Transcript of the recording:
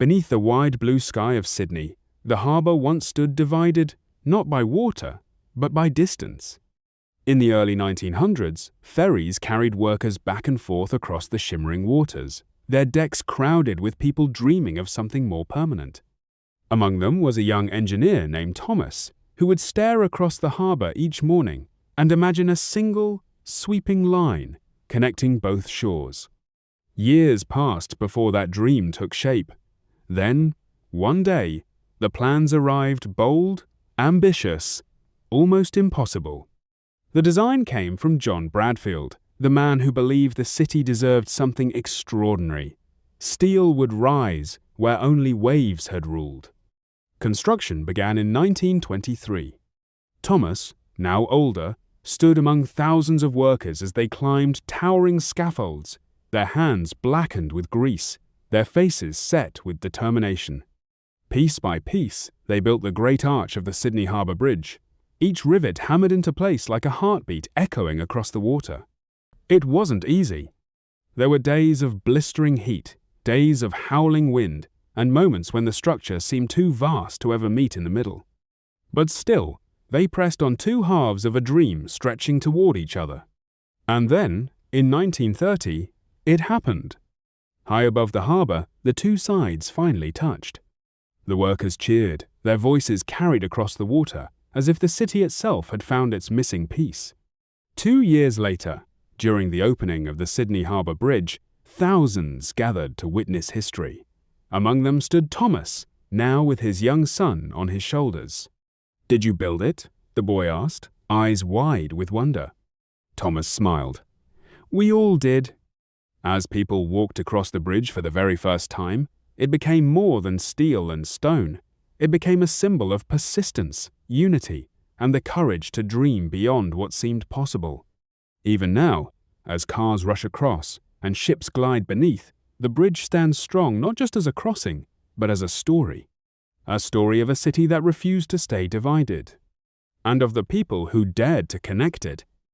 Beneath the wide blue sky of Sydney, the harbour once stood divided not by water, but by distance. In the early 1900s, ferries carried workers back and forth across the shimmering waters, their decks crowded with people dreaming of something more permanent. Among them was a young engineer named Thomas, who would stare across the harbour each morning and imagine a single, sweeping line connecting both shores. Years passed before that dream took shape. Then, one day, the plans arrived bold, ambitious, almost impossible. The design came from John Bradfield, the man who believed the city deserved something extraordinary. Steel would rise where only waves had ruled. Construction began in 1923. Thomas, now older, stood among thousands of workers as they climbed towering scaffolds, their hands blackened with grease, their faces set with determination. Piece by piece, they built the great arch of the Sydney Harbour Bridge, each rivet hammered into place like a heartbeat echoing across the water. It wasn't easy. There were days of blistering heat, days of howling wind, and moments when the structure seemed too vast to ever meet in the middle. But still, they pressed on two halves of a dream stretching toward each other. And then, in 1930, it happened. High above the harbour, the two sides finally touched. The workers cheered, their voices carried across the water, as if the city itself had found its missing piece. 2 years later, during the opening of the Sydney Harbour Bridge, thousands gathered to witness history. Among them stood Thomas, now with his young son on his shoulders. "Did you build it?" the boy asked, eyes wide with wonder. Thomas smiled. "We all did." As people walked across the bridge for the very first time, it became more than steel and stone. It became a symbol of persistence, unity, and the courage to dream beyond what seemed possible. Even now, as cars rush across and ships glide beneath, the bridge stands strong not just as a crossing, but as a story of a city that refused to stay divided, and of the people who dared to connect it